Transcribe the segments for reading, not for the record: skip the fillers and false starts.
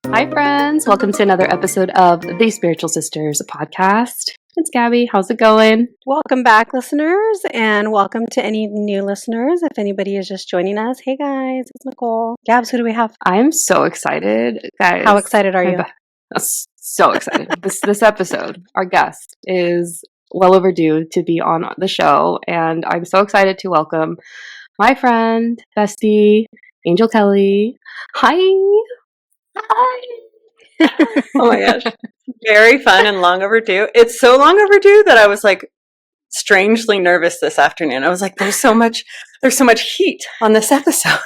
Hi, friends. Welcome to another episode of the Spiritual Sisters podcast. It's Gabby. How's it going? Welcome back, listeners, and welcome to any new listeners. If anybody is just joining us, hey guys, it's Nicole. Gabs, who do we have? I'm so excited, guys. How excited are you? So excited. This episode, our guest is well overdue to be on the show, and I'm so excited to welcome my friend, bestie, Angell Kelly. Hi. Oh my gosh. Very fun and long overdue. It's so long overdue that I was like strangely nervous this afternoon. I was like, there's so much heat on this episode.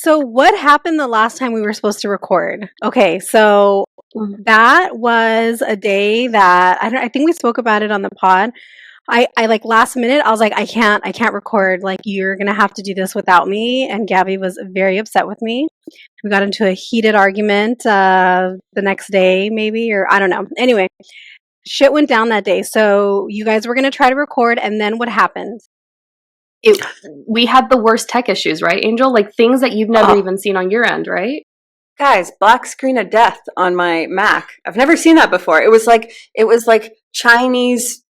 So what happened the last time we were supposed to record? Okay, so that was a day that I think we spoke about it on the pod. I like last minute, I was like, I can't record. Like, you're going to have to do this without me. And Gabby was very upset with me. We got into a heated argument the next day, maybe, or I don't know. Anyway, shit went down that day. So you guys were going to try to record. And then what happened? We had the worst tech issues, right, Angell? Like things that you've never even seen on your end, right? Guys, black screen of death on my Mac. I've never seen that before. It was like Chinese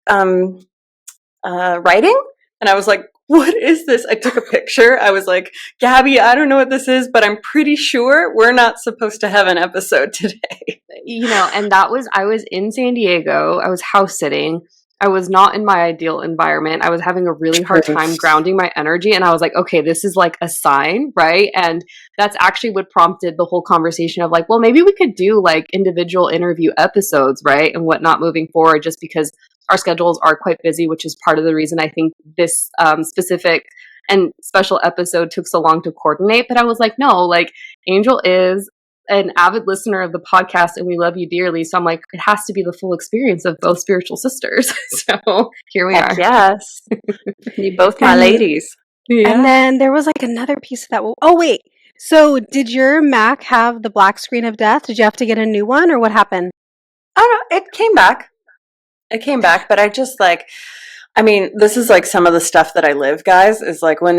writing, and I was like, what is this? I took a picture. I was like, Gabby, I don't know what this is, but I'm pretty sure we're not supposed to have an episode today. And I was in San Diego. I was house sitting. I was not in my ideal environment. I was having a really hard time grounding my energy. And I was like, okay, this is like a sign, right? And that's actually what prompted the whole conversation of like, well, maybe we could do like individual interview episodes, right? And whatnot moving forward, just because our schedules are quite busy, which is part of the reason I think this specific and special episode took so long to coordinate. But I was like, no, like Angell is an avid listener of the podcast and we love you dearly. So I'm like, it has to be the full experience of both spiritual sisters. So here we are. Yes. You both my ladies. Yeah. And then there was like another piece of that. Oh, wait. So did your Mac have the black screen of death? Did you have to get a new one or what happened? I don't know. It came back, but I just this is like some of the stuff that I live, guys, is like when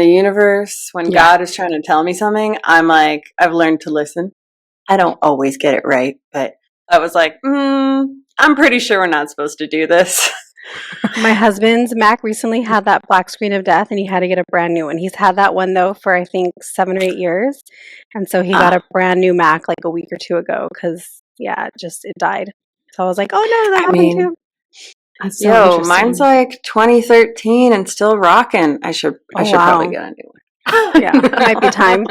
God is trying to tell me something, I'm like, I've learned to listen. I don't always get it right, but I was like, I'm pretty sure we're not supposed to do this. My husband's Mac recently had that black screen of death and he had to get a brand new one. He's had that one though for I think 7 or 8 years. And so he got a brand new Mac like a week or two ago because it died. So I was like, oh no, that happened too. So mine's like 2013 and still rocking. I should probably get a new one. Yeah, it might be time.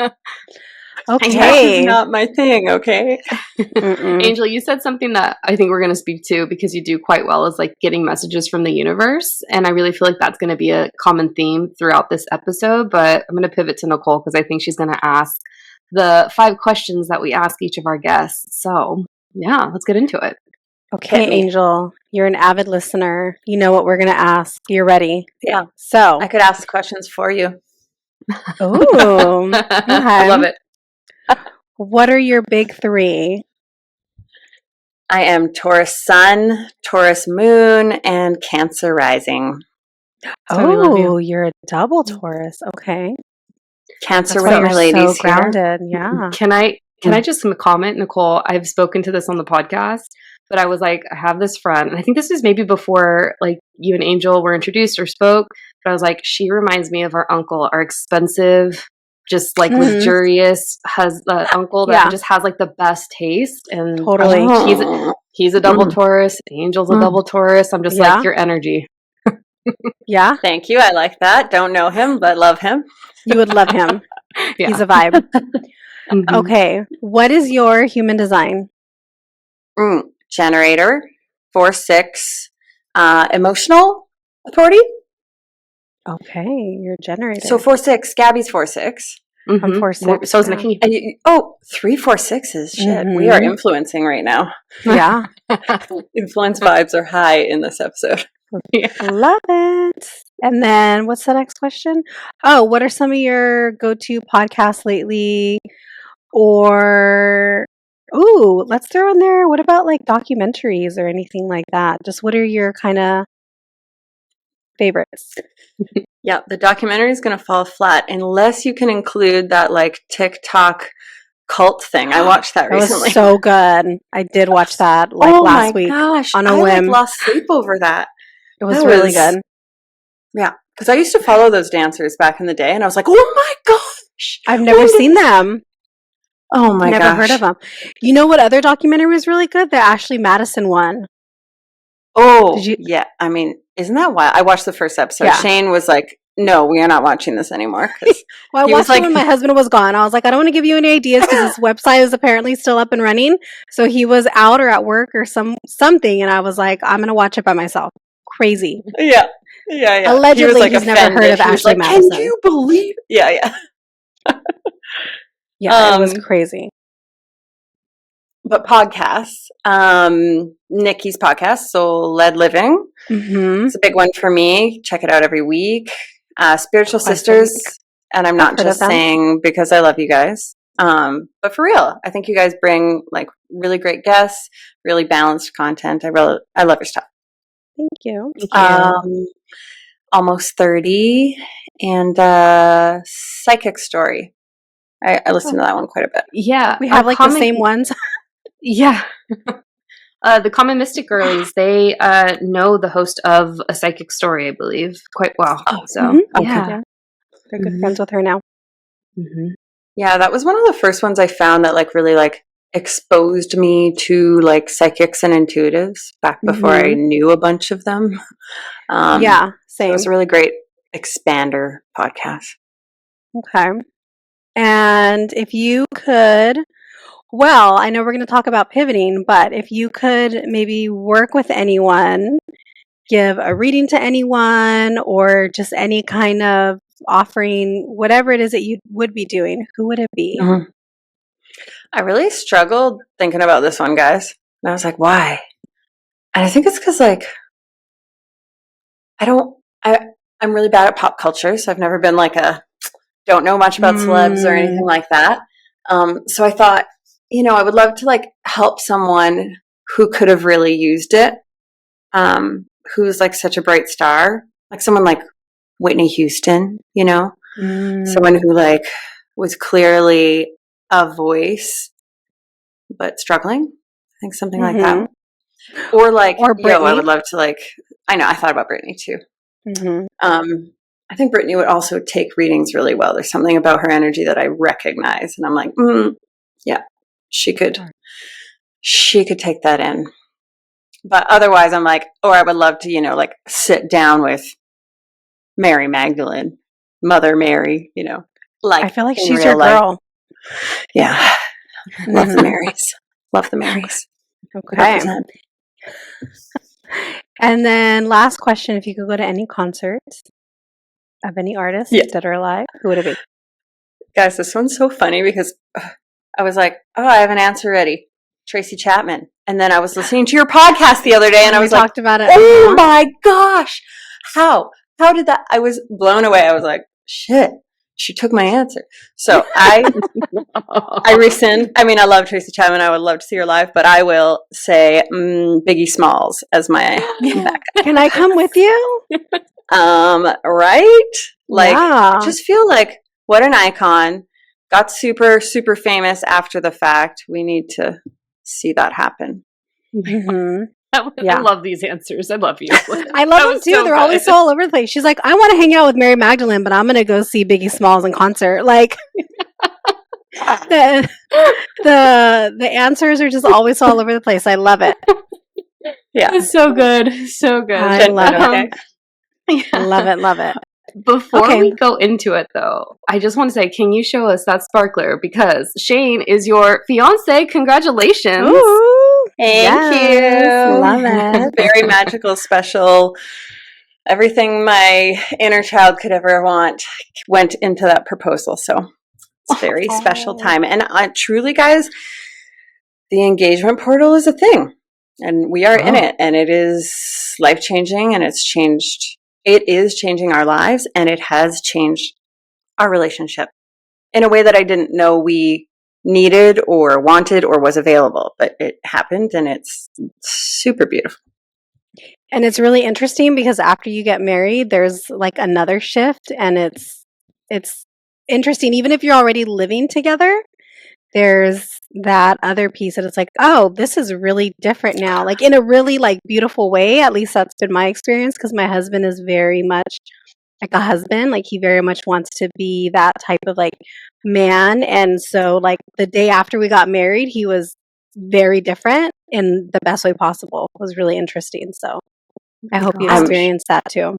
Okay. It's not my thing, okay? Angell, you said something that I think we're going to speak to because you do quite well is like getting messages from the universe. And I really feel like that's going to be a common theme throughout this episode. But I'm going to pivot to Nicole because I think she's going to ask the 5 questions that we ask each of our guests. So yeah, let's get into it. Okay, Angell, you're an avid listener. You know what we're going to ask. You're ready. Yeah. So I could ask questions for you. Ooh. I love it. What are your big 3? I am Taurus Sun, Taurus Moon, and Cancer Rising. Oh, you're a double Taurus. Okay. Cancer with my ladies so grounded. Yeah. Can I just comment, Nicole? I've spoken to this on the podcast, but I was like, I have this friend, and I think this is maybe before like you and Angell were introduced or spoke, but I was like, she reminds me of our uncle, our expensive, just like luxurious uncle that just has like the best taste. And totally, he's a double Taurus. Angell's a double Taurus. I'm just like your energy. Yeah, thank you. I like that. Don't know him, but love him. You would love him. He's a vibe. Okay, what is your human design? Generator, 4/6, emotional authority. Okay, you're a generator. So 4/6, Gabby's 4/6. I'm 4/6. So is Nikki. 3 4 6s. Shit, we are influencing right now. Yeah, influence vibes are high in this episode. Love it. And then, what's the next question? Oh, what are some of your go-to podcasts lately? Or let's throw in there. What about like documentaries or anything like that? Just what are your kind of favorites? Yeah, the documentary is going to fall flat unless you can include that like TikTok cult thing. I watched that recently. Was so good. I did watch that last week. Gosh, on a whim. I lost sleep over that. It was really good. Yeah, because I used to follow those dancers back in the day, and I was like, oh my gosh, I've never seen them. Oh my gosh, never heard of them. You know what other documentary was really good? The Ashley Madison one. Oh, yeah. I mean, isn't that wild? I watched the first episode. Yeah. Shane was like, no, we are not watching this anymore. Well, I watched it when my husband was gone. I was like, I don't want to give you any ideas because this website is apparently still up and running. So he was out or at work or something. And I was like, I'm going to watch it by myself. Crazy. Yeah. Yeah. Allegedly, he's never heard of Ashley Madison. Can you believe? Yeah. Yeah, it was crazy. But podcasts, Nikki's podcast, Soul Led Living. Mm-hmm. It's a big one for me. Check it out every week. Spiritual Sisters, and I'm not just saying because I love you guys, but for real, I think you guys bring like really great guests, really balanced content. I love your stuff. Thank you. Almost 30, and Psychic Story. I listen to that one quite a bit. Yeah, we have like the same ones. Yeah. The Common Mystic Girlies, they know the host of A Psychic Story, I believe, quite well. Oh, so, yeah. They're good friends with her now. Mm-hmm. Yeah, that was one of the first ones I found that like really like exposed me to like psychics and intuitives back before I knew a bunch of them. Yeah, same. So it was a really great expander podcast. Okay. And if you could... Well, I know we're going to talk about pivoting, but if you could maybe work with anyone, give a reading to anyone, or just any kind of offering, whatever it is that you would be doing, who would it be? Mm-hmm. I really struggled thinking about this one, guys. And I was like, why? And I think it's because, like, I'm really bad at pop culture, so I've never been like don't know much about celebs or anything like that. So I thought, I would love to like help someone who could have really used it, who's like such a bright star, like someone like Whitney Houston, someone who like was clearly a voice, but struggling. I think something like that. Or like, I would love to like, I thought about Britney too. Mm-hmm. I think Britney would also take readings really well. There's something about her energy that I recognize, and I'm like, yeah. She could take that in. But otherwise, I'm like, I would love to, like sit down with Mary Magdalene, Mother Mary, like I feel like she's your girl. Yeah. Love the Marys. Love the Marys. Okay. And then last question, if you could go to any concert of any artist dead or alive, who would it be? Guys, this one's so funny because I was like, I have an answer ready. Tracy Chapman. And then I was listening to your podcast the other day and I was talked about it. Oh my gosh. How did that? I was blown away. I was like, shit, she took my answer. So I rescind. I mean, I love Tracy Chapman. I would love to see her live, but I will say Biggie Smalls as my backup. Can I come with you? Right? Like, I just feel like what an icon. Got super, super famous after the fact. We need to see that happen. Mm-hmm. I love these answers. I love you. I love them too. They're always so all over the place. She's like, I want to hang out with Mary Magdalene, but I'm going to go see Biggie Smalls in concert. Like, the answers are just always all over the place. I love it. Yeah. It's so good. So good. I love it. Love it. Before we go into it, though, I just want to say, can you show us that sparkler? Because Shane is your fiance. Congratulations. Ooh, Thank you. Love it. Very magical, special. Everything my inner child could ever want went into that proposal. So it's a very special time. And truly, guys, the engagement portal is a thing. And we are in it. And it is life-changing. And it is changing our lives, and it has changed our relationship in a way that I didn't know we needed or wanted or was available, but it happened, and it's super beautiful. And it's really interesting because after you get married, there's like another shift, and it's interesting. Even if you're already living together, there's that other piece that it's like, oh, this is really different now. Like in a really like beautiful way. At least that's been my experience because my husband is very much like a husband. Like he very much wants to be that type of like man. And so like the day after we got married, he was very different in the best way possible. It was really interesting. So I hope you experienced that too.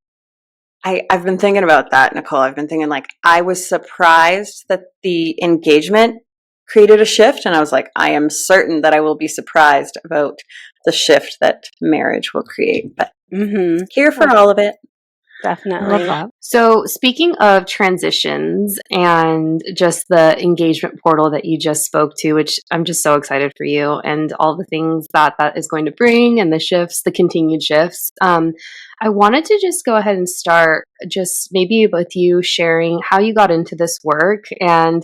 I've been thinking about that, Nicole. I've been thinking like I was surprised that the engagement created a shift, and I was like, I am certain that I will be surprised about the shift that marriage will create. But here for all of it. Definitely. So speaking of transitions and just the engagement portal that you just spoke to, which I'm just so excited for you and all the things that is going to bring and the shifts, the continued shifts. I wanted to just go ahead and start just maybe with you sharing how you got into this work and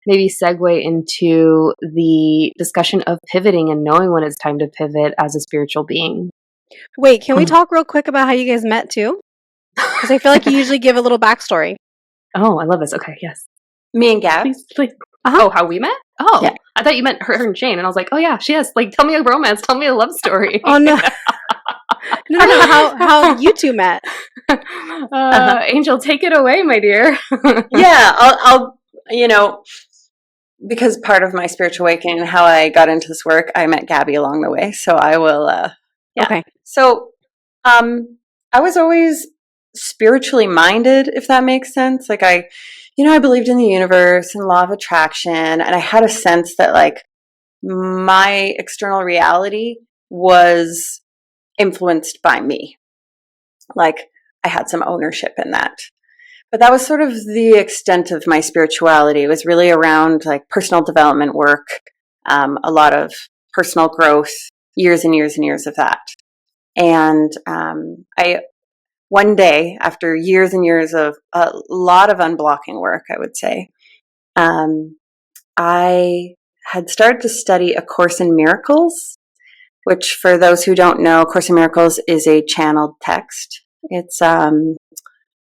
maybe segue into the discussion of pivoting and knowing when it's time to pivot as a spiritual being. Wait, can we talk real quick about how you guys met too? Because I feel like you usually give a little backstory. Oh, I love this. Okay, yes. Me and Gab. Oh, how we met? Oh, yeah. I thought you meant her and Shane. And I was like, oh yeah, she has. Like, tell me a romance. Tell me a love story. Oh no. No. How you two met? Angel, take it away, my dear. Yeah, I'll because part of my spiritual awakening and how I got into this work, I met Gabby along the way. So I will. Okay. So, I was always spiritually minded, if that makes sense. Like I believed in the universe and law of attraction, and I had a sense that like my external reality was influenced by me. Like I had some ownership in that. But that was sort of the extent of my spirituality. It was really around like personal development work, a lot of personal growth, years and years and years of that. And one day, after years and years of a lot of unblocking work, I would say, I had started to study A Course in Miracles, which for those who don't know, A Course in Miracles is a channeled text. It's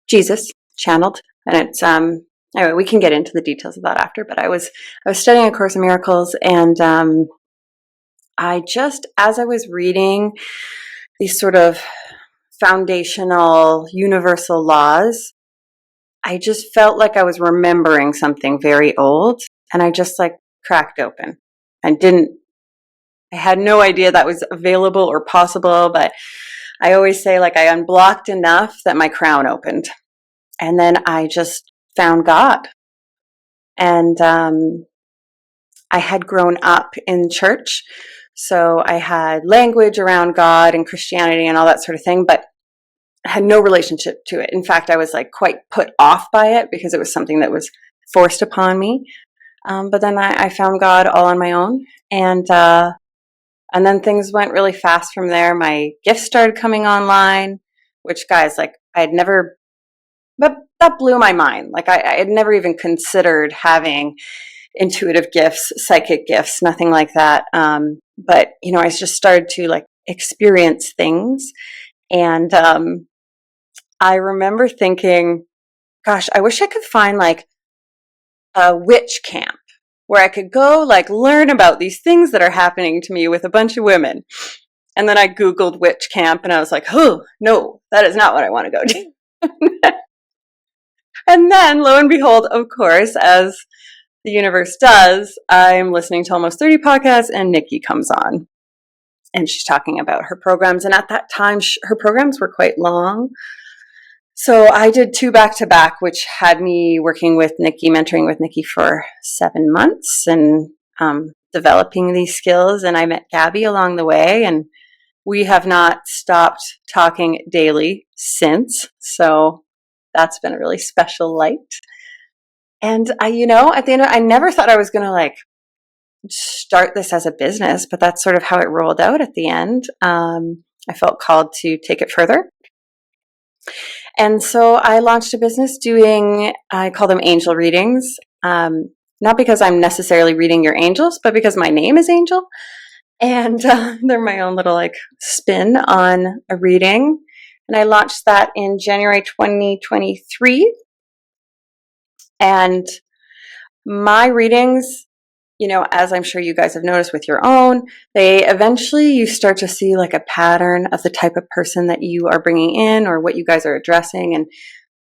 Jesus channeled, and it's anyway, we can get into the details of that after. But I was studying A Course in Miracles, and I just, as I was reading these sort of foundational universal laws, I just felt like I was remembering something very old, and I just like cracked open and I had no idea that was available or possible, but I always say like I unblocked enough that my crown opened, and then I just found God. And I had grown up in church, so I had language around God and Christianity and all that sort of thing, but I had no relationship to it. In fact, I was like quite put off by it because it was something that was forced upon me. But then I found God all on my own, and then things went really fast from there. My gifts started coming online, which, guys, like I had never, but that blew my mind. Like I had never even considered having intuitive gifts, psychic gifts, nothing like that. But I just started to like experience things, and I remember thinking, gosh, I wish I could find like a witch camp where I could go like learn about these things that are happening to me with a bunch of women. And then I Googled witch camp, and I was like, oh, no, that is not what I want to go to. And then lo and behold, of course, as the universe does, I'm listening to almost 30 podcasts, and Nikki comes on. And she's talking about her programs. And at that time, her programs were quite long. So I did 2 back-to-back, which had me working with Nikki, mentoring with Nikki for 7 months and developing these skills. And I met Gabby along the way, and we have not stopped talking daily since. So that's been a really special light. And at the end, I never thought I was going to like start this as a business, but that's sort of how it rolled out at the end. I felt called to take it further. And so I launched a business I call them angel readings. Not because I'm necessarily reading your angels, but because my name is Angel. And they're my own little like spin on a reading. And I launched that in January 2023. And my readings, as I'm sure you guys have noticed with your own, they eventually you start to see like a pattern of the type of person that you are bringing in or what you guys are addressing. And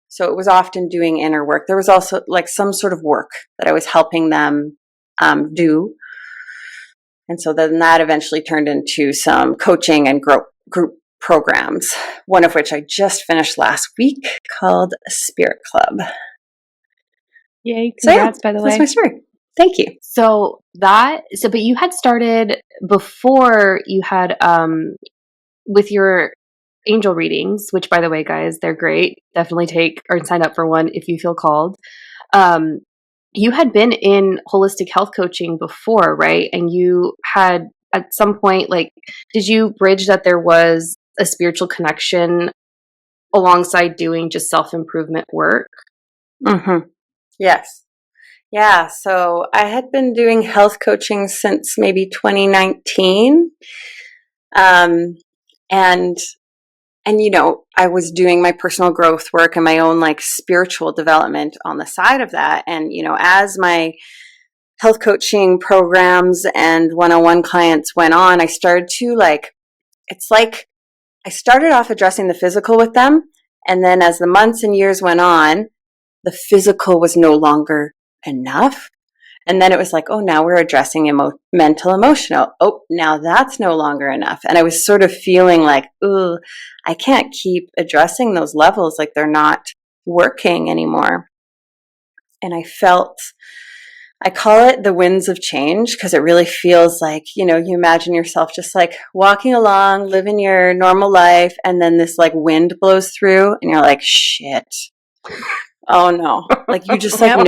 so it was often doing inner work. There was also like some sort of work that I was helping them do. And so then that eventually turned into some coaching and group programs, one of which I just finished last week called Spirit Club. Yay, congrats, by the way. That's my story. Thank you. But you had started before you had, with your angel readings, which by the way, guys, they're great. Definitely take or sign up for one if you feel called. You had been in holistic health coaching before, right? And you had at some point, like, did you bridge that there was a spiritual connection alongside doing just self-improvement work? Mm-hmm. Yes. Yeah. So I had been doing health coaching since maybe 2019. And I was doing my personal growth work and my own like spiritual development on the side of that. And, as my health coaching programs and one-on-one clients went on, I started to I started off addressing the physical with them. And then as the months and years went on, the physical was no longer enough. And then it was like, oh, now we're addressing mental, emotional. Oh, now that's no longer enough. And I was sort of feeling like, ooh, I can't keep addressing those levels. Like they're not working anymore. And I call it the winds of change because it really feels like, you imagine yourself just like walking along, living your normal life. And then this like wind blows through and you're like, shit. Oh no. Like you just like you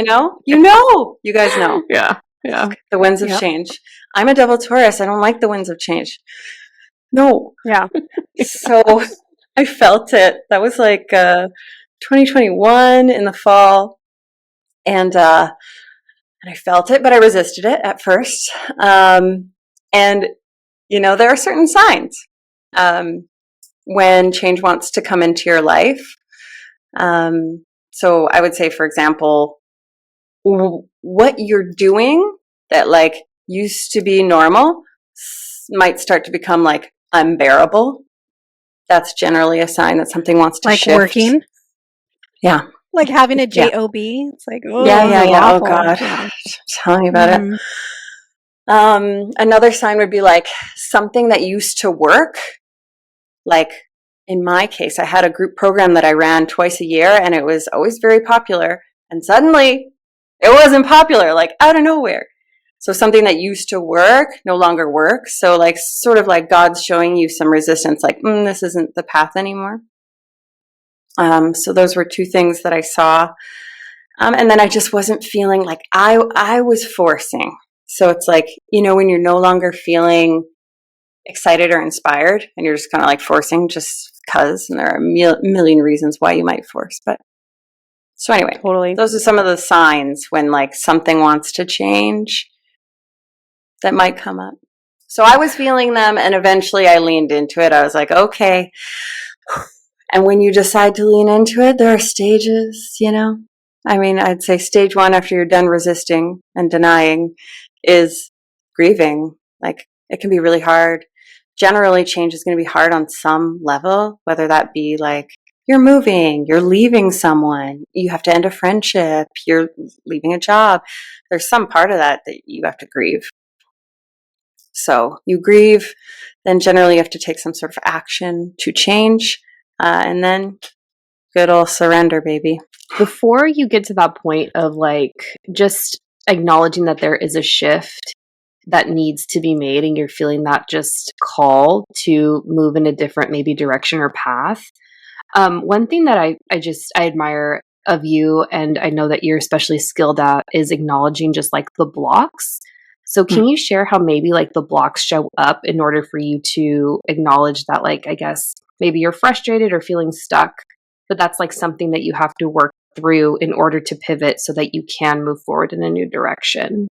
guys know. Yeah. Yeah. The winds of change. I'm a double Taurus. I don't like the winds of change. No. Yeah. So I felt it. That was like 2021 in the fall. And I felt it, but I resisted it at first. And there are certain signs when change wants to come into your life. So I would say, for example, what you're doing that like used to be normal might start to become like unbearable. That's generally a sign that something wants to shift. Like working? Yeah. Like having a job. It's like, oh, yeah. Oh awful. God. Yeah. Tell me about it. Another sign would be like something that used to work. Like in my case, I had a group program that I ran twice a year and it was always very popular. And suddenly it wasn't popular, like out of nowhere. So something that used to work no longer works. So like sort of like God's showing you some resistance, like, this isn't the path anymore. So those were two things that I saw. And then I just wasn't feeling like I was forcing. So it's like, when you're no longer feeling excited or inspired and you're just kind of like forcing just because, and there are a million reasons why you might force. But so anyway, totally. Those are some of the signs when like something wants to change that might come up. So I was feeling them and eventually I leaned into it. I was like, okay. And when you decide to lean into it, there are stages, I mean, I'd say stage 1 after you're done resisting and denying is grieving. Like it can be really hard. Generally, change is going to be hard on some level, whether that be like you're moving, you're leaving someone, you have to end a friendship, you're leaving a job. There's some part of that you have to grieve. So you grieve, then generally you have to take some sort of action to change, and then good old surrender, baby. Before you get to that point of like just acknowledging that there is a shift that needs to be made and you're feeling that just call to move in a different maybe direction or path, one thing that I admire of you, and I know that you're especially skilled at, is acknowledging just like the blocks. So can you share how maybe like the blocks show up in order for you to acknowledge that, like, I guess maybe you're frustrated or feeling stuck, but that's like something that you have to work through in order to pivot so that you can move forward in a new direction?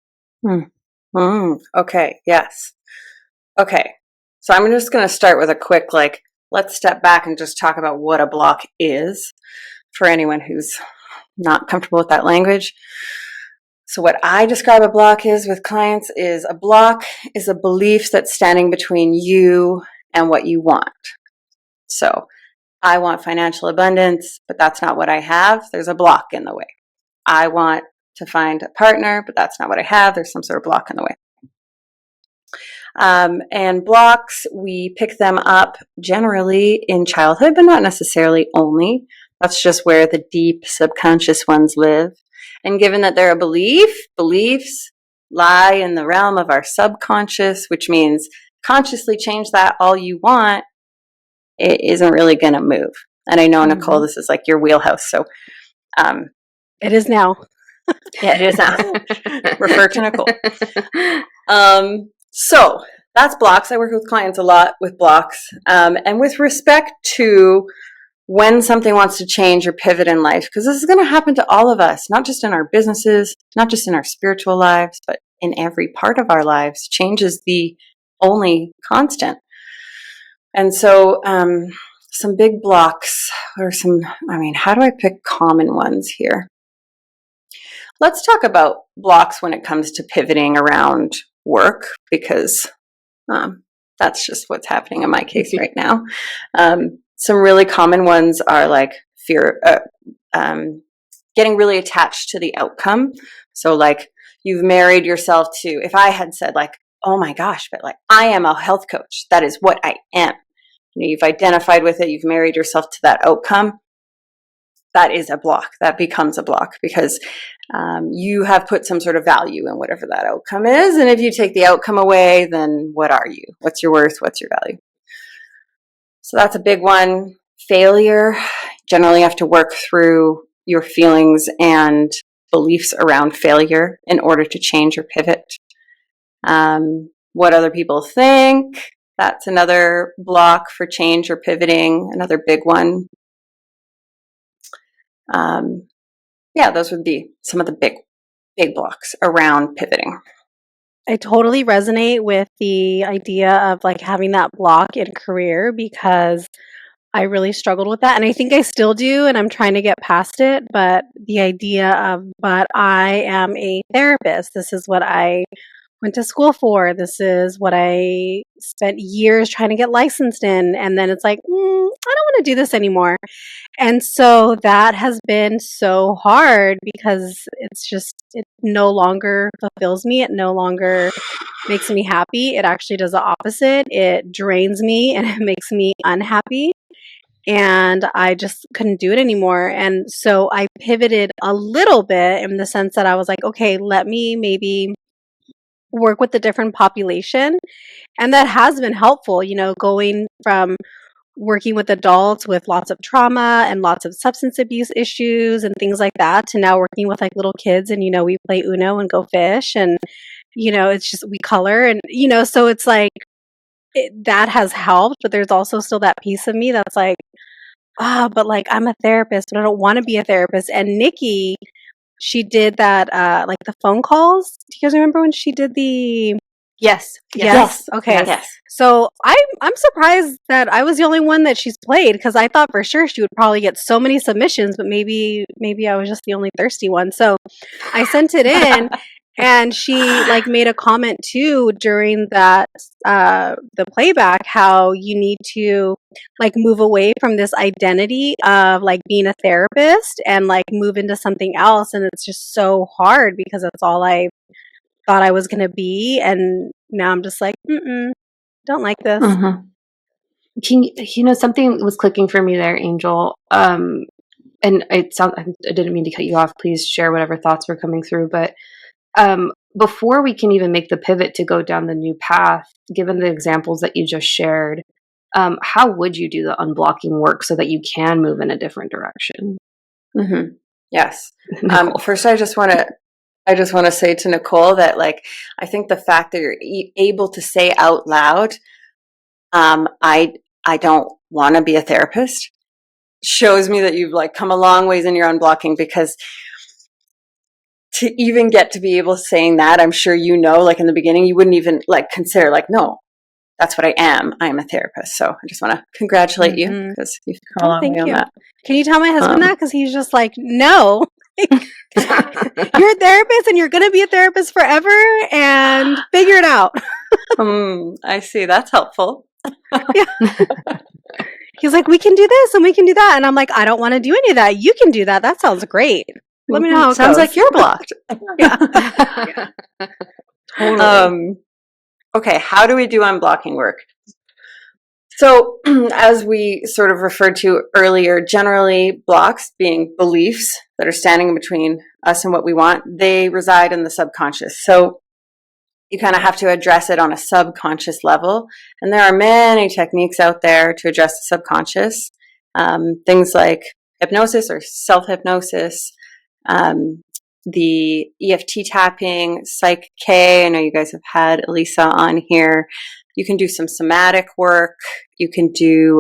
Okay. Yes. Okay. So I'm just going to start with a quick, like, let's step back and just talk about what a block is for anyone who's not comfortable with that language. So what I describe a block is with clients is a block is a belief that's standing between you and what you want. So I want financial abundance, but that's not what I have. There's a block in the way. I want to find a partner, but that's not what I have. There's some sort of block in the way. And blocks, we pick them up generally in childhood, but not necessarily only. That's just where the deep subconscious ones live. And given that they're a belief, beliefs lie in the realm of our subconscious, which means consciously change that all you want, it isn't really going to move. And I know, Nicole, this is like your wheelhouse. So it is now. Yeah, it is now. Refer to Nicole. So that's blocks. I work with clients a lot with blocks. And with respect to when something wants to change or pivot in life, because this is going to happen to all of us, not just in our businesses, not just in our spiritual lives, but in every part of our lives. Change is the only constant. And so some big blocks or how do I pick common ones here? Let's talk about blocks when it comes to pivoting around work, because that's just what's happening in my case right now. Some really common ones are like fear, getting really attached to the outcome. So like you've married yourself to, if I had said like, oh my gosh, but like I am a health coach, that is what I am. You've identified with it, you've married yourself to that outcome. That is a block. That becomes a block because you have put some sort of value in whatever that outcome is. And if you take the outcome away, then what are you? What's your worth? What's your value? So that's a big one. Failure. Generally, you have to work through your feelings and beliefs around failure in order to change or pivot. What other people think. That's another block for change or pivoting. Another big one. Those would be some of the big blocks around pivoting. I totally resonate with the idea of like having that block in career because I really struggled with that. And I think I still do, and I'm trying to get past it. But the idea of, but I am a therapist. This is what I went to school for. This is what I spent years trying to get licensed in. And then it's like, I don't want to do this anymore. And so that has been so hard because it no longer fulfills me. It no longer makes me happy. It actually does the opposite. It drains me and it makes me unhappy. And I just couldn't do it anymore. And so I pivoted a little bit in the sense that I was like, okay, let me maybe work with a different population. And that has been helpful, going from working with adults with lots of trauma and lots of substance abuse issues and things like that to now working with like little kids and, we play Uno and go fish and, it's just, we color and, so it's like that has helped, but there's also still that piece of me that's like, but like I'm a therapist, but I don't want to be a therapist. And Nikki, she did that, like the phone calls. Do you guys remember when she did the... Yes. Okay. Yes. So I'm surprised that I was the only one that she's played because I thought for sure she would probably get so many submissions, but maybe I was just the only thirsty one. So I sent it in, and she like made a comment too during that the playback how you need to like move away from this identity of like being a therapist and like move into something else, and it's just so hard because that's all I thought I was going to be, and now I'm just like, don't like this. Something was clicking for me there, Angel. And I didn't mean to cut you off. Please share whatever thoughts were coming through. But before we can even make the pivot to go down the new path, given the examples that you just shared, how would you do the unblocking work so that you can move in a different direction? Yes. First, I just want to say to Nicole that, like, I think the fact that you're able to say out loud, I don't want to be a therapist, shows me that you've like come a long ways in your unblocking, because to even get to be able to saying that, I'm sure like in the beginning, you wouldn't even like consider like, no, that's what I am. I am a therapist. So I just want to congratulate you because you've come a long way on that. Can you tell my husband that? Because he's just like, no. You're a therapist and you're going to be a therapist forever and figure it out. I see. That's helpful. Yeah. He's like, we can do this and we can do that. And I'm like, I don't want to do any of that. You can do that. That sounds great. Let me know how it sounds goes. like you're blocked. Yeah. Totally. Okay. How do we do unblocking work? So as we sort of referred to earlier, generally blocks being beliefs that are standing between us and what we want, they reside in the subconscious. So you kind of have to address it on a subconscious level. And there are many techniques out there to address the subconscious. Things like hypnosis or self-hypnosis, the EFT tapping, Psych K. I know you guys have had Elisa on here. You can do some somatic work. You can do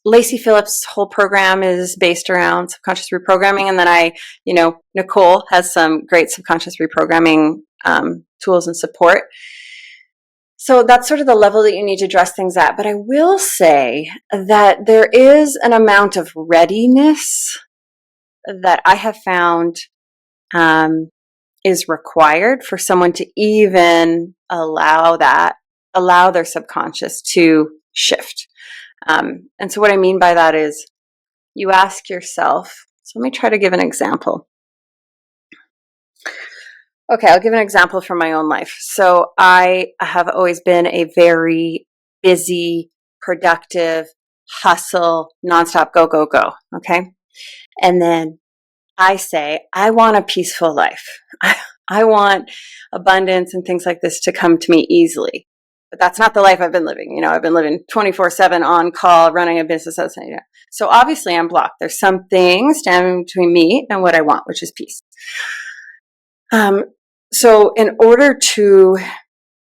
Lacey Phillips' whole program is based around subconscious reprogramming. And then Nicole has some great subconscious reprogramming tools and support. So that's sort of the level that you need to address things at. But I will say that there is an amount of readiness that I have found is required for someone to even allow their subconscious to shift. And so what I mean by that is you ask yourself, so let me try to give an example. Okay, I'll give an example from my own life. So I have always been a very busy, productive, hustle, nonstop, go, go, go. Okay. And then I say, I want a peaceful life. I want abundance and things like this to come to me easily. But that's not the life I've been living. I've been living 24/7 on call, running a business. So obviously I'm blocked. There's something standing between me and what I want, which is peace. So in order to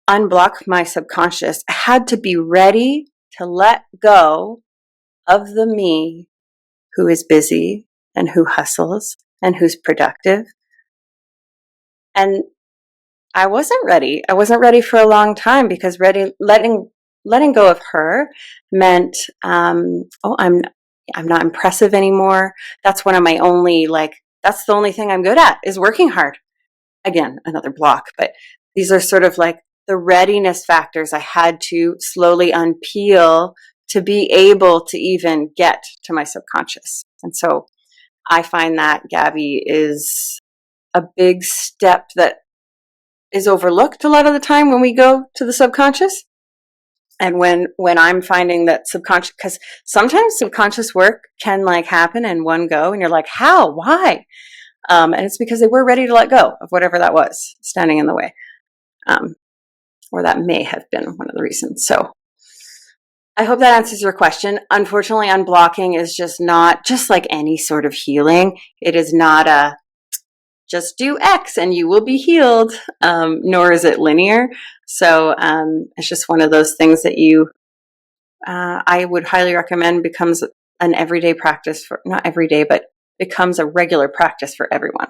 unblock my subconscious, I had to be ready to let go of the me who is busy and who hustles and who's productive. And I wasn't ready. I wasn't ready for a long time because letting go of her meant, I'm not impressive anymore. That's one of my only, that's the only thing I'm good at is working hard. Again, another block, but these are sort of like the readiness factors I had to slowly unpeel to be able to even get to my subconscious. And so I find that, Gabby, is a big step that is overlooked a lot of the time when we go to the subconscious. And when I'm finding that subconscious, because sometimes subconscious work can happen in one go and you're like, how, why? And it's because they were ready to let go of whatever that was standing in the way. Or that may have been one of the reasons. So I hope that answers your question. Unfortunately, unblocking is just not, just like any sort of healing, it is not a just do X and you will be healed, nor is it linear. So it's just one of those things that I would highly recommend becomes an everyday practice for, not every day, but becomes a regular practice for everyone.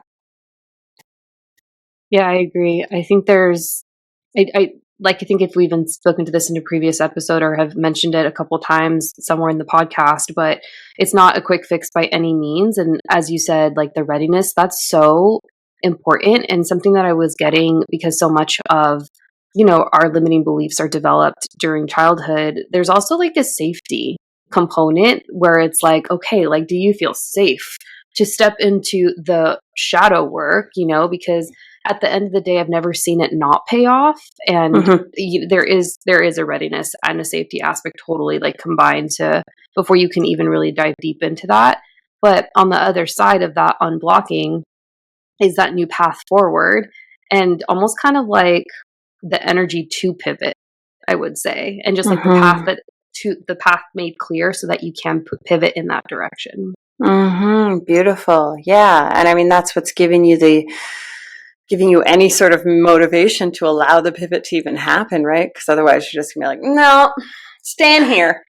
Yeah, I agree. I think I think if we've even spoken to this in a previous episode or have mentioned it a couple times somewhere in the podcast, but it's not a quick fix by any means. And as you said, the readiness, that's so important and something that I was getting because so much of, our limiting beliefs are developed during childhood. There's also a safety component where it's okay, do you feel safe to step into the shadow work, because at the end of the day, I've never seen it not pay off. And there is a readiness and a safety aspect totally combined before you can even really dive deep into that. But on the other side of that unblocking is that new path forward and almost kind of the energy to pivot, I would say. And just the path made clear so that you can pivot in that direction. Beautiful. Yeah. And I mean, that's what's giving you any sort of motivation to allow the pivot to even happen, right? Because otherwise you're just gonna be no, staying here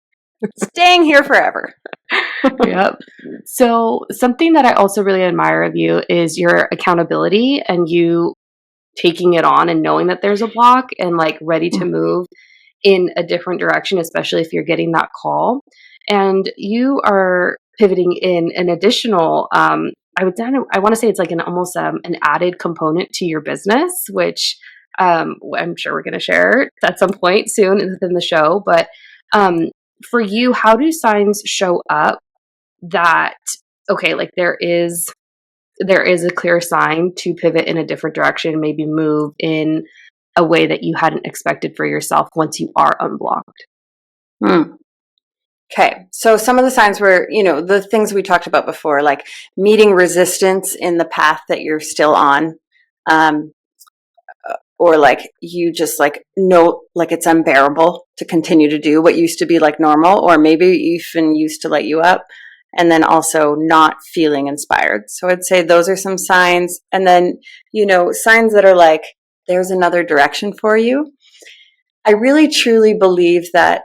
forever. Yep. So something that I also really admire of you is your accountability and you taking it on and knowing that there's a block and ready to move. in a different direction, especially if you're getting that call. And you are pivoting in an additional, I want to say it's like an almost an added component to your business, which I'm sure we're going to share at some point soon within the show. But for you, how do signs show up that, okay, like there is a clear sign to pivot in a different direction, maybe move in a way that you hadn't expected for yourself once you are unblocked? Okay. So some of the signs were, the things we talked about before, like meeting resistance in the path that you're still on. Or like you just like know, like it's unbearable to continue to do what used to be like normal, or maybe even used to light you up. And then also not feeling inspired. So I'd say those are some signs. And then, signs that are like, there's another direction for you. I really truly believe that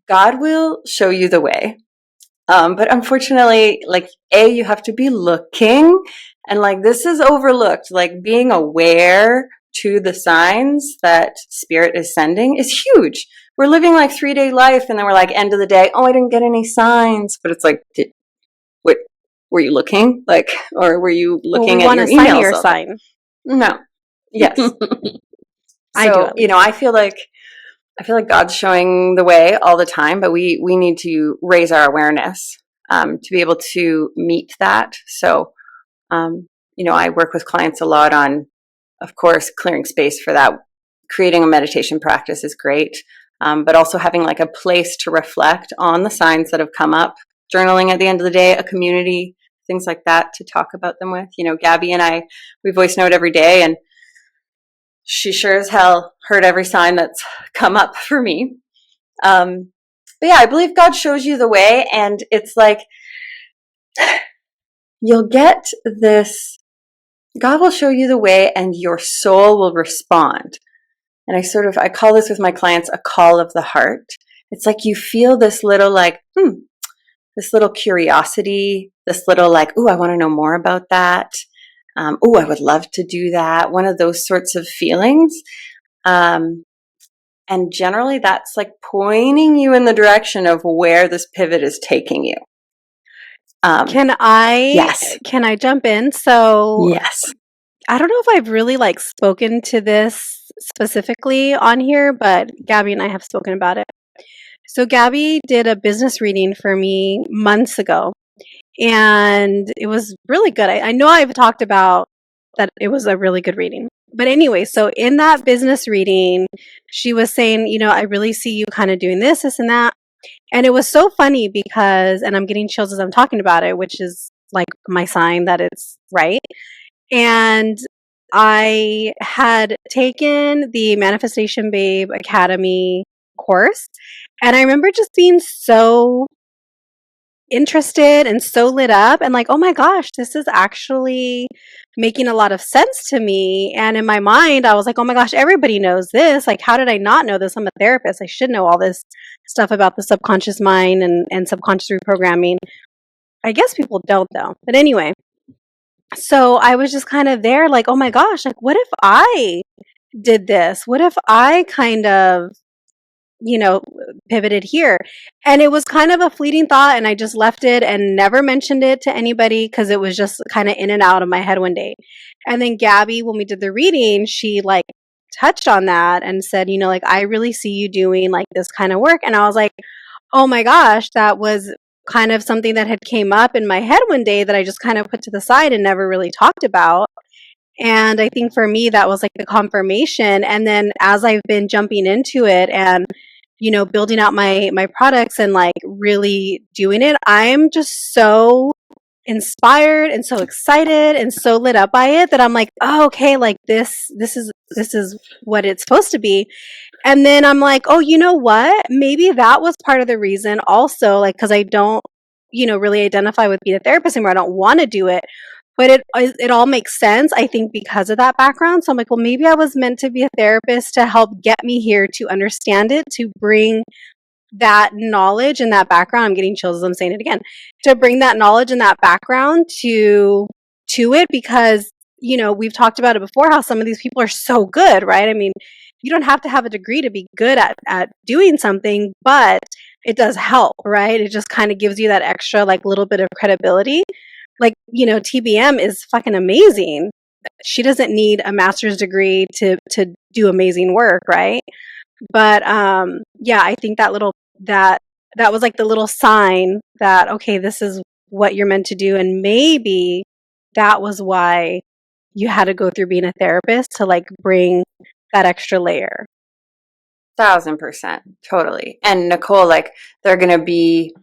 God will show you the way. But unfortunately, like, you have to be looking, and like this is overlooked. Like being aware to the signs that spirit is sending is huge. We're living like 3-day life, and then we're like, end of the day, oh, I didn't get any signs. But it's like, were you looking? Like, or were you looking at your emails? Your sign. No. Yes. I do. I feel like God's showing the way all the time, but we need to raise our awareness to be able to meet that. So, I work with clients a lot on, of course, clearing space for that. Creating a meditation practice is great, but also having like a place to reflect on the signs that have come up. Journaling at the end of the day, a community, things like that to talk about them with. Gabby and I, we voice note every day, and she sure as hell heard every sign that's come up for me. But yeah, I believe God shows you the way, and it's like you'll get this. God will show you the way, and your soul will respond. And I call this with my clients a call of the heart. It's like you feel this little like, this little curiosity, this little like, ooh, I want to know more about that. Oh, I would love to do that. One of those sorts of feelings. And generally that's like pointing you in the direction of where this pivot is taking you. Can I jump in? So yes. I don't know if I've really like spoken to this specifically on here, but Gabby and I have spoken about it. So Gabby did a business reading for me months ago, and it was really good. I know I've talked about that it was a really good reading. But anyway, so in that business reading, she was saying, I really see you kind of doing this, and that. And it was so funny because, and I'm getting chills as I'm talking about it, which is like my sign that it's right. And I had taken the Manifestation Babe Academy course, and I remember just being so interested and so lit up and like, oh my gosh, this is actually making a lot of sense to me. And in my mind, I was like, oh my gosh, everybody knows this. Like, how did I not know this? I'm a therapist. I should know all this stuff about the subconscious mind and subconscious reprogramming. I guess people don't though. But anyway, so I was just kind of there like, oh my gosh, like what if I did this? What if I kind of pivoted here? And it was kind of a fleeting thought, and I just left it and never mentioned it to anybody because it was just kind of in and out of my head one day. And then Gabby, when we did the reading, she like touched on that and said, like, I really see you doing like this kind of work. And I was like, oh my gosh, that was kind of something that had came up in my head one day that I just kind of put to the side and never really talked about. And I think for me, that was like the confirmation. And then as I've been jumping into it and, building out my products and like really doing it, I'm just so inspired and so excited and so lit up by it that I'm like, oh, okay, like this is what it's supposed to be. And then I'm like, oh, you know what? Maybe that was part of the reason also, like, because I don't, really identify with being a therapist anymore. I don't want to do it. But it all makes sense, I think, because of that background. So I'm like, well, maybe I was meant to be a therapist to help get me here to understand it, to bring that knowledge and that background. I'm getting chills as I'm saying it again. To bring that knowledge and that background to it, because we've talked about it before, how some of these people are so good, right? I mean, you don't have to have a degree to be good at doing something, but it does help, right? It just kind of gives you that extra, like, little bit of credibility. Like, TBM is fucking amazing. She doesn't need a master's degree to do amazing work, right? But yeah, I think that was like the little sign that, okay, this is what you're meant to do, and maybe that was why you had to go through being a therapist, to like bring that extra layer. 1,000%. Totally. And Nicole, like, there are going to be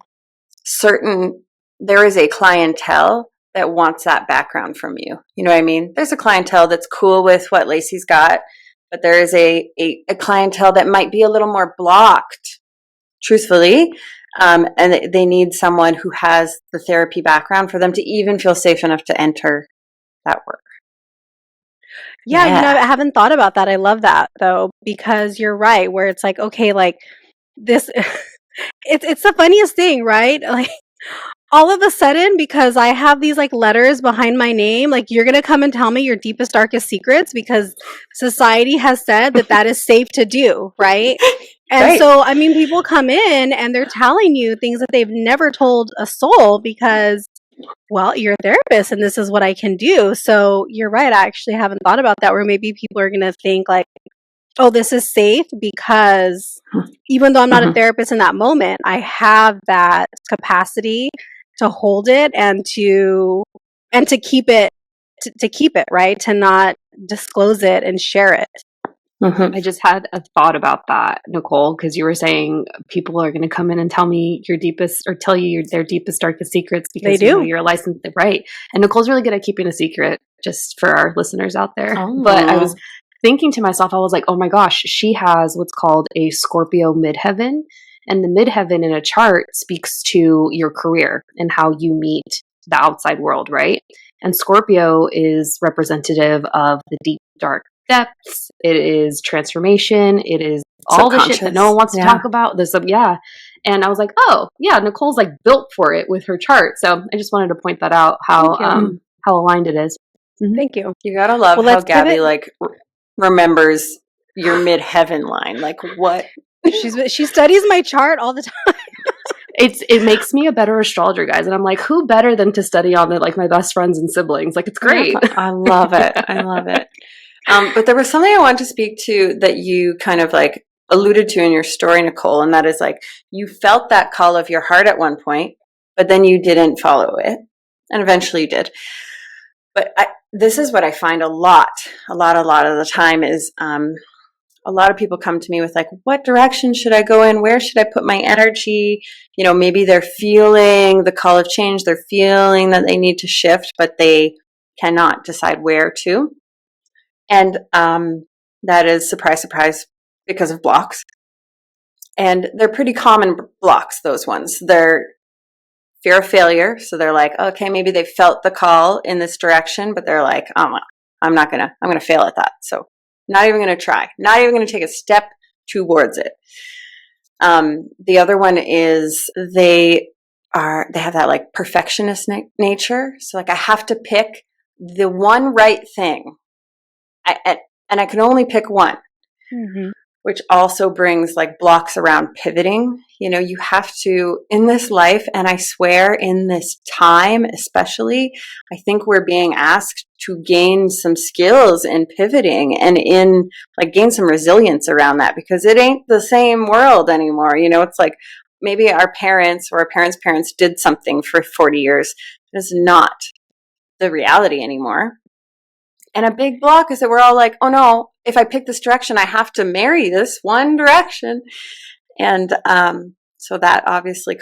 there is a clientele that wants that background from you. You know what I mean? There's a clientele that's cool with what Lacey's got, but there is a clientele that might be a little more blocked, truthfully. And they need someone who has the therapy background for them to even feel safe enough to enter that work. Yeah, I haven't thought about that. I love that, though, because you're right, where it's like, okay, like, this, it's the funniest thing, right? Like, all of a sudden, because I have these like letters behind my name, like, you're going to come and tell me your deepest, darkest secrets because society has said that is safe to do, right? And Right. So, I mean, people come in and they're telling you things that they've never told a soul because, well, you're a therapist and this is what I can do. So you're right. I actually haven't thought about that, where maybe people are going to think like, oh, this is safe because even though I'm not a therapist in that moment, I have that capacity to hold it and to keep it, to keep it, right? To not disclose it and share it. I just had a thought about that, Nicole, because you were saying people are going to come in and tell me your deepest, or tell you their deepest, darkest secrets because They do. You're a licensed, right? And Nicole's really good at keeping a secret, just for our listeners out there. Oh. But I was thinking to myself, I was like, oh my gosh, she has what's called a Scorpio midheaven. And the midheaven in a chart speaks to your career and how you meet the outside world, right? And Scorpio is representative of the deep, dark depths. It is transformation. It is all the shit that no one wants to talk about. And I was like, oh yeah, Nicole's like built for it with her chart. So I just wanted to point that out, how aligned it is. Thank you. You gotta love how Gabby like remembers your midheaven line. Like, what? She studies my chart all the time. It makes me a better astrologer, guys. And I'm like, who better than to study on it, like my best friends and siblings? Like, it's great. I love it. I love it. But there was something I wanted to speak to that you kind of like alluded to in your story, Nicole, and that is like, you felt that call of your heart at one point, but then you didn't follow it, and eventually you did. But this is what I find a lot of the time is a lot of people come to me with like, what direction should I go in? Where should I put my energy? You know, maybe they're feeling the call of change. They're feeling that they need to shift, but they cannot decide where to. And that is, surprise, surprise, because of blocks. And they're pretty common blocks, those ones. They're fear of failure. So they're like, okay, maybe they felt the call in this direction, but they're like, I'm going to fail at that. So not even going to try, not even going to take a step towards it. The other one is they have that like perfectionist nature. So like, I have to pick the one right thing. And I can only pick one, which also brings like blocks around pivoting. You know, you have to, in this life, and I swear in this time especially, I think we're being asked to gain some skills in pivoting and in like gain some resilience around that, because it ain't the same world anymore. You know, it's like maybe our parents or our parents' parents did something for 40 years. It is not the reality anymore. And a big block is that we're all like, oh no, if I pick this direction, I have to marry this one direction. And so that obviously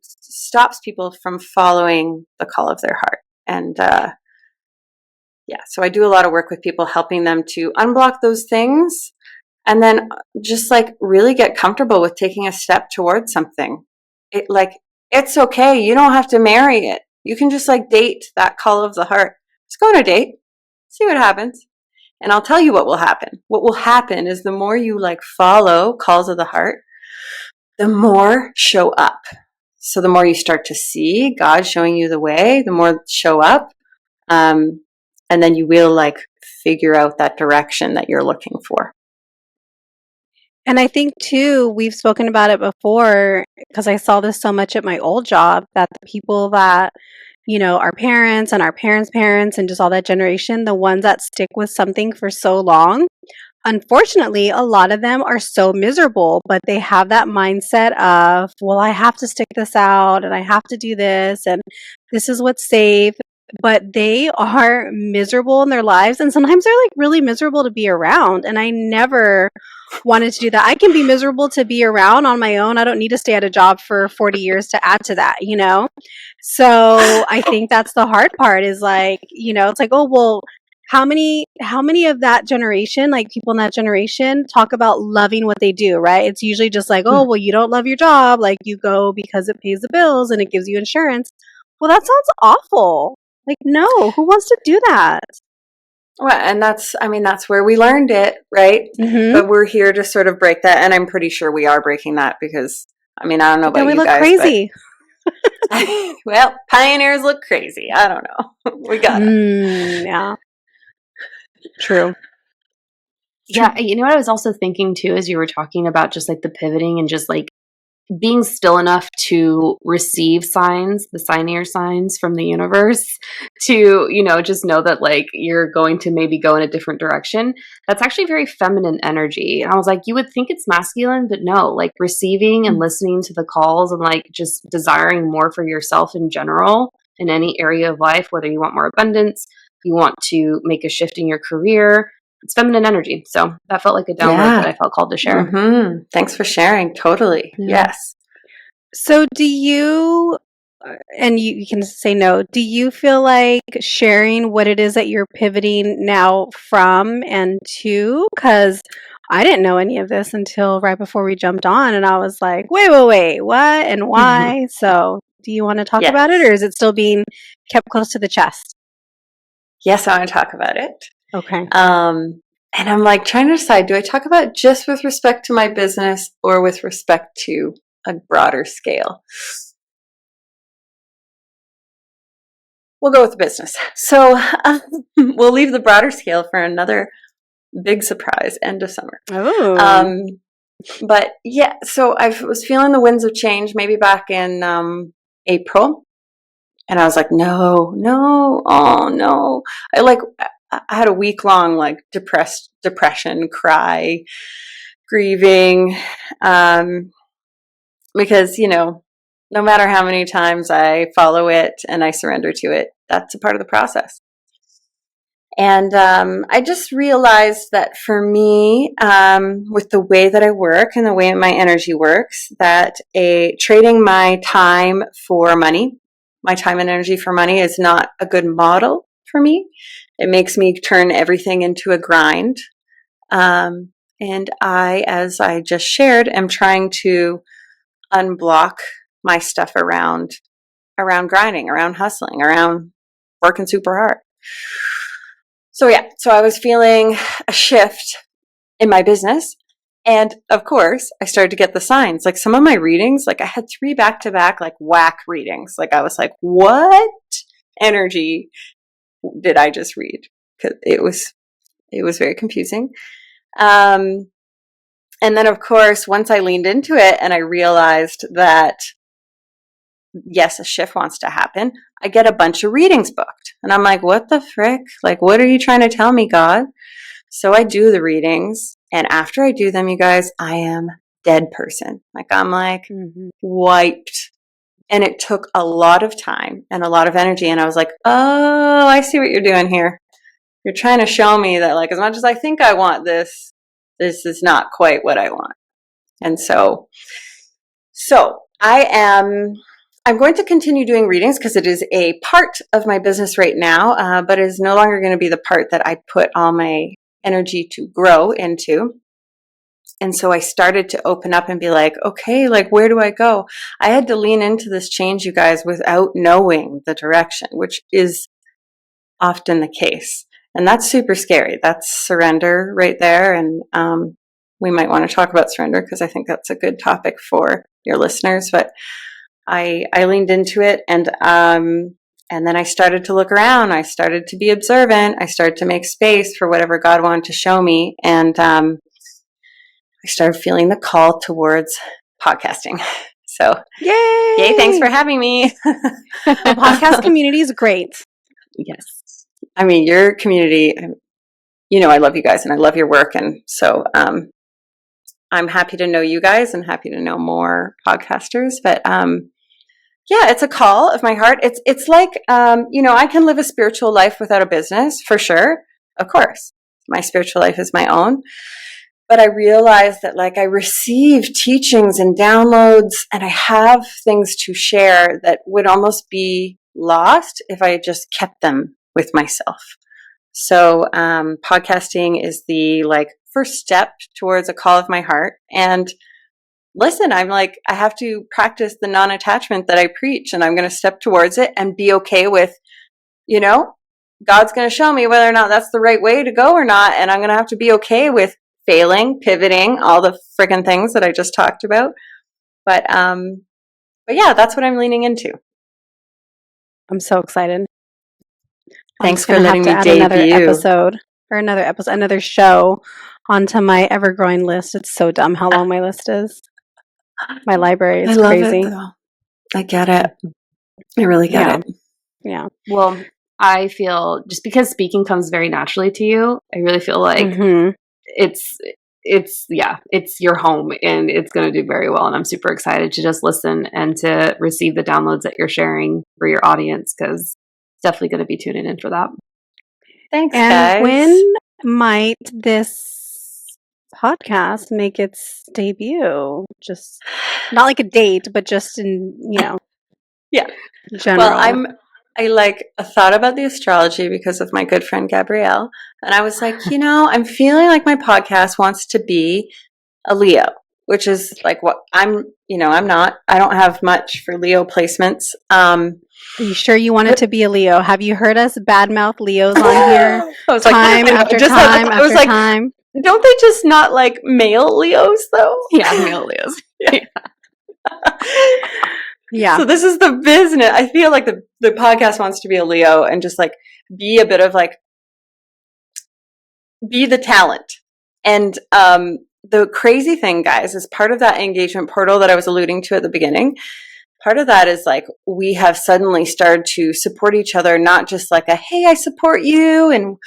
stops people from following the call of their heart. And so I do a lot of work with people, helping them to unblock those things and then just like really get comfortable with taking a step towards something. It's okay. You don't have to marry it. You can just like date that call of the heart. Just go on a date. See what happens. And I'll tell you what will happen. What will happen is the more you like follow calls of the heart, the more show up. So the more you start to see God showing you the way, the more show up. And And then you will like figure out that direction that you're looking for. And I think too, we've spoken about it before because I saw this so much at my old job that the people that, our parents and our parents' parents and just all that generation, the ones that stick with something for so long, unfortunately, a lot of them are so miserable, but they have that mindset of, well, I have to stick this out and I have to do this and this is what's safe. But they are miserable in their lives. And sometimes they're like really miserable to be around. And I never wanted to do that. I can be miserable to be around on my own. I don't need to stay at a job for 40 years to add to that, So I think that's the hard part is like, it's like, oh, well, how many of that generation, like people in that generation, talk about loving what they do, right? It's usually just like, oh, well, you don't love your job, like you go because it pays the bills and it gives you insurance. Well, that sounds awful. Like, no, who wants to do that? Well, and that's where we learned it, right? Mm-hmm. But we're here to sort of break that, and I'm pretty sure we are breaking that because I don't know about then we you look guys, crazy. But well, pioneers look crazy. I don't know. We got it. Yeah. True. Yeah, you know what I was also thinking too, as you were talking about just like the pivoting and just like being still enough to receive signs, the signier signs from the universe to, just know that like you're going to maybe go in a different direction. That's actually very feminine energy. And I was like, you would think it's masculine, but no, like receiving and listening to the calls and like just desiring more for yourself in general in any area of life, whether you want more abundance, you want to make a shift in your career. It's feminine energy. So that felt like a download that I felt called to share. Mm-hmm. Thanks for sharing. Totally. Yeah. Yes. So do you, and you can say no, do you feel like sharing what it is that you're pivoting now from and to? Because I didn't know any of this until right before we jumped on. And I was like, wait, what and why? Mm-hmm. So do you want to talk Yes. about it or is it still being kept close to the chest? Yes, I want to talk about it. Okay. And I'm like trying to decide, do I talk about it just with respect to my business or with respect to a broader scale? We'll go with the business. So we'll leave the broader scale for another big surprise, end of summer. Oh. But yeah, so I was feeling the winds of change maybe back in April. And I was like, no, oh no. I had a week long like depression, cry, grieving, because, no matter how many times I follow it and I surrender to it, that's a part of the process. And I just realized that for me, with the way that I work and the way my energy works, that trading my time for money, my time and energy for money is not a good model for me. It makes me turn everything into a grind. And I, as I just shared, am trying to unblock my stuff around grinding, around hustling, around working super hard. So I was feeling a shift in my business. And of course, I started to get the signs. Like some of my readings, like I had 3 back-to-back, like whack readings. Like I was like, what energy did I just read? Because it was very confusing. And then of course, once I leaned into it and I realized that, yes, a shift wants to happen, I get a bunch of readings booked. And I'm like, what the frick? Like, what are you trying to tell me, God? So I do the readings. And after I do them, you guys, I am dead person. Like I'm like wiped. And it took a lot of time and a lot of energy. And I was like, oh, I see what you're doing here. You're trying to show me that like, as much as I think I want this, this is not quite what I want. And so I'm going to continue doing readings because it is a part of my business right now, but it is no longer going to be the part that I put all my energy to grow into. And so I started to open up and be like, okay, like, where do I go? I had to lean into this change, you guys, without knowing the direction, which is often the case. And that's super scary. That's surrender right there. And we might want to talk about surrender because I think that's a good topic for your listeners. But I leaned into it and And then I started to look around. I started to be observant. I started to make space for whatever God wanted to show me. And I started feeling the call towards podcasting. So, yay, thanks for having me. The podcast community is great. Yes. I mean, your community, I love you guys and I love your work. And so I'm happy to know you guys and happy to know more podcasters. But yeah, it's a call of my heart. It's like, I can live a spiritual life without a business, for sure. Of course, my spiritual life is my own. But I realized that like I receive teachings and downloads and I have things to share that would almost be lost if I just kept them with myself. So podcasting is the like first step towards a call of my heart. And listen, I'm like, I have to practice the non-attachment that I preach, and I'm going to step towards it and be okay with, God's going to show me whether or not that's the right way to go or not. And I'm going to have to be okay with failing, pivoting, all the friggin' things that I just talked about. But yeah, that's what I'm leaning into. I'm so excited. Thanks for letting me debut. Another show onto my ever-growing list. It's so dumb how long my list is. My library is crazy. It, though. I get it. I really get it. Yeah. Well, I feel just because speaking comes very naturally to you, I really feel like it's your home and it's going to do very well. And I'm super excited to just listen and to receive the downloads that you're sharing for your audience, because it's definitely going to be tuning in for that. Thanks, guys. And when might this podcast make its debut? Just not like a date, but just in, yeah. General. Well, I thought about the astrology because of my good friend Gabrielle. And I was like, I'm feeling like my podcast wants to be a Leo, which is like what I'm not. I don't have much for Leo placements. Are you sure you want it to be a Leo? Have you heard us badmouth Leos on here I was time like, after time after time? Don't they just not like male Leos though? Yeah, male Leos. Yeah. Yeah. So this is the business. I feel like the podcast wants to be a Leo and just like be a bit of like, be the talent. And the crazy thing, guys, is part of that engagement portal that I was alluding to at the beginning. Part of that is like we have suddenly started to support each other, not just like a, hey, I support you and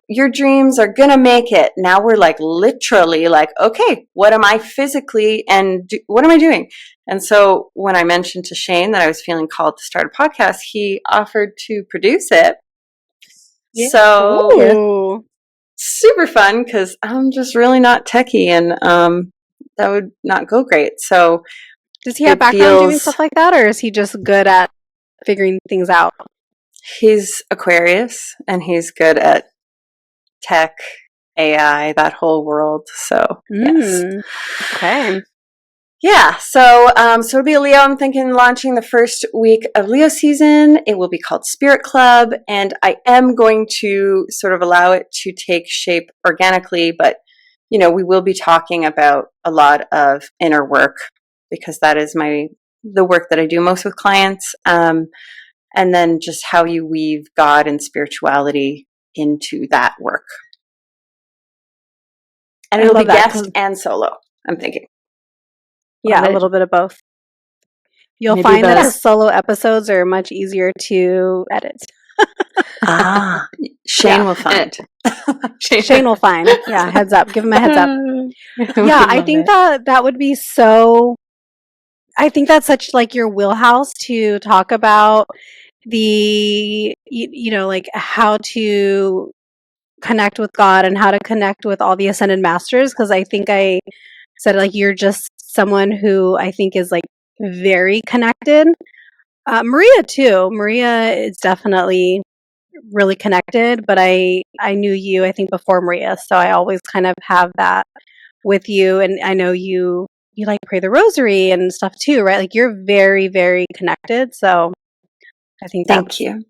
your dreams are going to make it. Now we're like literally like, okay, what am I physically and what am I doing? And so when I mentioned to Shane that I was feeling called to start a podcast, he offered to produce it. Yeah. So super fun because I'm just really not techie and that would not go great. So does he have background doing stuff like that, or is he just good at figuring things out? He's Aquarius and he's good at tech, AI, that whole world. So yes. Okay. Yeah. So it'll be a Leo. I'm thinking launching the first week of Leo season. It will be called Spirit Club, and I am going to sort of allow it to take shape organically, but we will be talking about a lot of inner work because that is the work that I do most with clients. And then just how you weave God and spirituality into that work. And it'll be guest and solo, I'm thinking. Yeah, a little bit of both. You'll find that the solo episodes are much easier to edit. Shane will find. Shane will find. Yeah, heads up. Give him a heads up. Yeah, I think that would be so... I think that's such like your wheelhouse to talk about the, like how to connect with God and how to connect with all the ascended masters. Because I think I said like you're just someone who I think is like very connected. Maria too. Maria is definitely really connected, but I knew you I think before Maria, so I always kind of have that with you, and I know you like pray the rosary and stuff too, right? Like you're very, very connected. So I think thank you.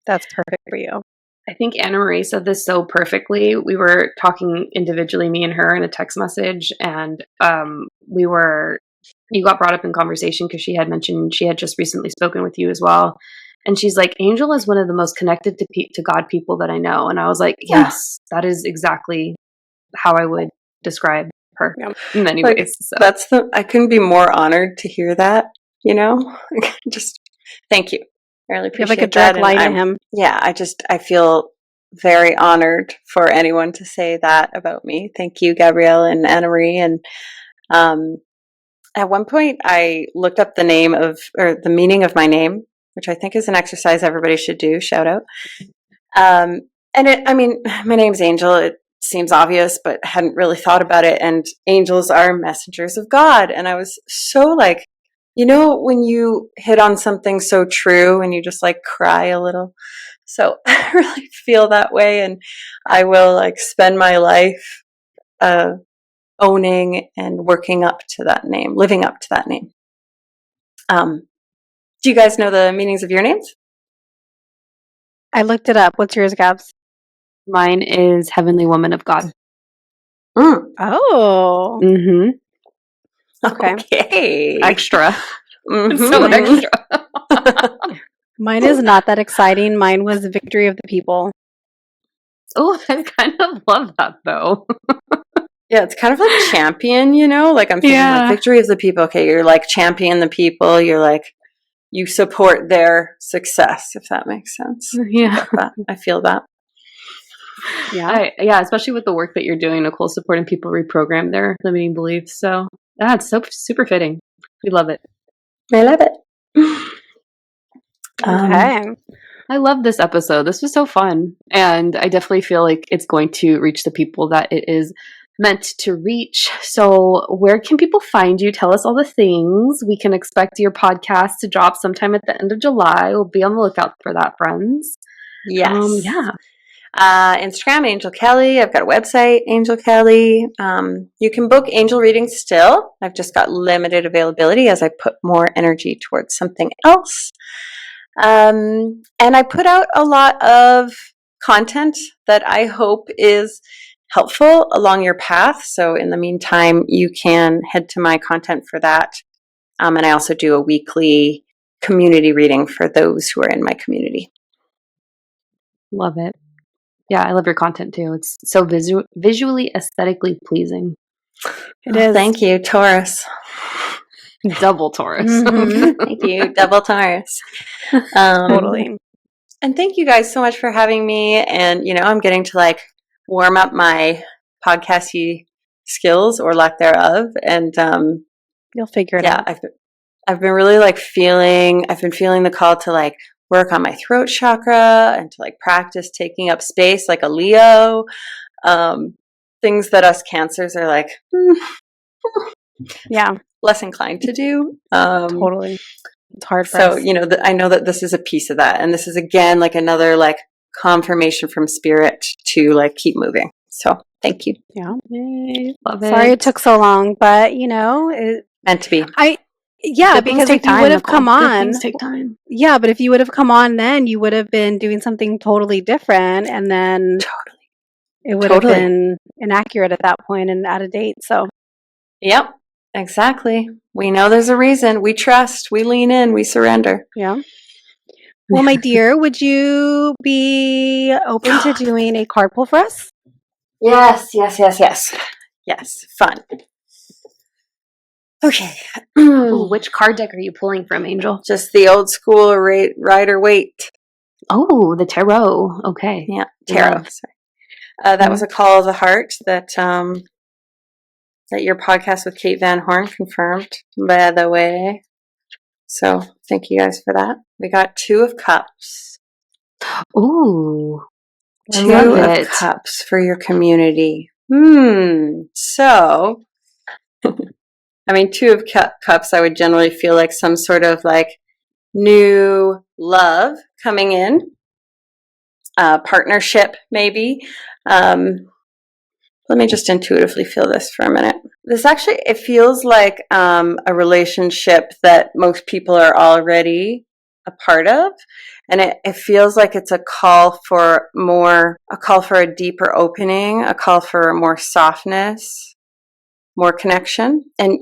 That's perfect for you. I think Anna Marie said this so perfectly. We were talking individually, me and her, in a text message, and you got brought up in conversation because she had mentioned she had just recently spoken with you as well. And she's like, Angel is one of the most connected to God people that I know. And I was like, Yeah. yes, that is exactly how I would describe her Yeah. in many Like, ways. So. I couldn't be more honored to hear that, just thank you. I really You have like appreciate a direct that. line to him. Yeah, I feel very honored for anyone to say that about me. Thank you, Gabrielle and Anna Marie. And at one point, I looked up the meaning of my name, which I think is an exercise everybody should do. Shout out. My name's Angel. It seems obvious, but I hadn't really thought about it. And angels are messengers of God. And I was so like, when you hit on something so true and you just like cry a little. So I really feel that way. And I will like spend my life owning and working up to that name, living up to that name. Do you guys know the meanings of your names? I looked it up. What's yours, Gabs? Mine is Heavenly Woman of God. Oh. Mm-hmm. Okay. Extra. Mm-hmm. So extra. Mine is not that exciting. Mine was Victory of the People. Oh, I kind of love that though. Yeah, it's kind of like champion, like I'm thinking like victory of the people. Okay, you're like champion the people. You're like, you support their success, if that makes sense. Yeah. I feel that. Yeah. Especially with the work that you're doing, Nicole, supporting people reprogram their limiting beliefs. So it's so super fitting. We love it. I love it. Okay. I love this episode. This was so fun. And I definitely feel like it's going to reach the people that it is meant to reach. So where can people find you? Tell us all the things. We can expect your podcast to drop sometime at the end of July. We'll be on the lookout for that, friends. Yes. Yeah. Instagram, Angell Kelly. I've got a website, Angell Kelly. You can book angel readings still. I've just got limited availability as I put more energy towards something else. And I put out a lot of content that I hope is helpful along your path. So in the meantime, you can head to my content for that. And I also do a weekly community reading for those who are in my community. Love it. Yeah, I love your content too. It's so visually, aesthetically pleasing. It is. Thank you, Taurus. Double Taurus. Mm-hmm. Thank you, double Taurus. Totally. And thank you guys so much for having me. And, I'm getting to like warm up my podcasty skills or lack thereof. And You'll figure it out. I've been really like I've been feeling the call to like work on my throat chakra and to like practice taking up space like a Leo. Things that us Cancers are like, yeah, less inclined to do. Totally. It's hard for us. So, I know that this is a piece of that. And this is again, like another like confirmation from spirit to like keep moving. So thank you. Yeah. Love it. Sorry it took so long, but it meant to be. Because if you would have come on, things take time. Yeah, but if you would have come on then, you would have been doing something totally different, and then it would have been inaccurate at that point and out of date. So, yep, exactly. We know there's a reason. We trust. We lean in. We surrender. Yeah. Well, my dear, would you be open to doing a card pull for us? Yes. Yes, fun. Okay. Ooh, which card deck are you pulling from, Angel? Just the old school Rider-Waite. Oh, the tarot. Okay. Yeah, tarot. Sorry. That was a call of the heart that your podcast with Kate Van Horn confirmed, by the way. So thank you guys for that. We got 2 of Cups. Ooh. 2 of Cups for your community. So, 2 of Cups, I would generally feel like some sort of like new love coming in. Partnership, maybe. Let me just intuitively feel this for a minute. This actually, it feels like a relationship that most people are already a part of. And it feels like it's a call for a deeper opening, a call for more softness, more connection. And,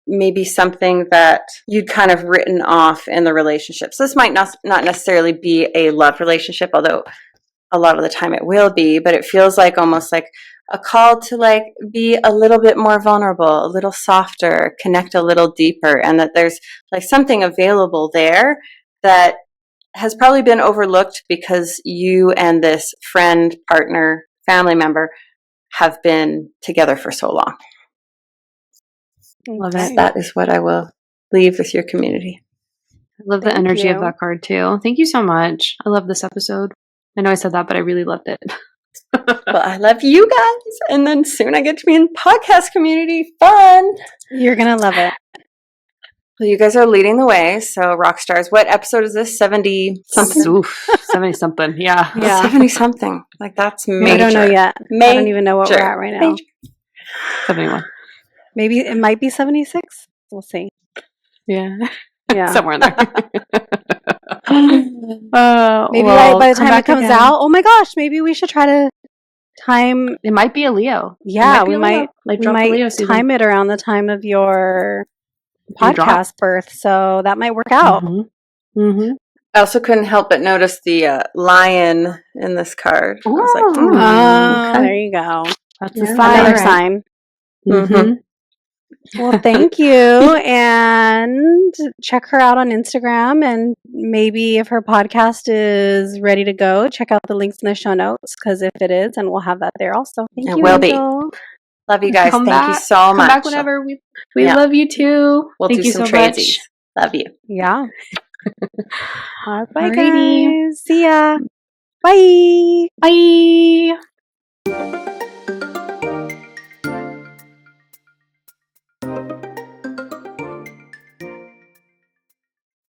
maybe something that you'd kind of written off in the relationship. So this might not necessarily be a love relationship, although a lot of the time it will be, but it feels like almost like a call to like be a little bit more vulnerable, a little softer, connect a little deeper, and that there's like something available there that has probably been overlooked because you and this friend, partner, family member have been together for so long. Love it. That is what I will leave with your community. I love the energy of that card too. Thank you so much. I love this episode. I know I said that, but I really loved it. Well, I love you guys. And then soon I get to be in podcast community. Fun. You're going to love it. Well, you guys are leading the way. So rock stars, what episode is this? 70 something? Oof, 70 something. Yeah. 70 something. Like that's major. I don't know yet. I don't even know what we're at right now. 71. Maybe it might be 76. We'll see. Yeah. Yeah. Somewhere in there. Maybe by the time it comes out, oh my gosh, maybe we should try to time. It might be a Leo. Yeah, we might time it around the time of your podcast birth, so that might work out. Mm-hmm. Mm-hmm. I also couldn't help but notice the lion in this card. I was like, okay. There you go. That's a fire sign. Mm-hmm. Well, thank you. And check her out on Instagram. And maybe if her podcast is ready to go, check out the links in the show notes. Because if it is, and we'll have that there also. Thank you. It will be. Love you guys. Thank you so much. Come back whenever. We love you too. We'll do some tradesies. Love you. Yeah. All right, guys. See ya. Bye. Bye.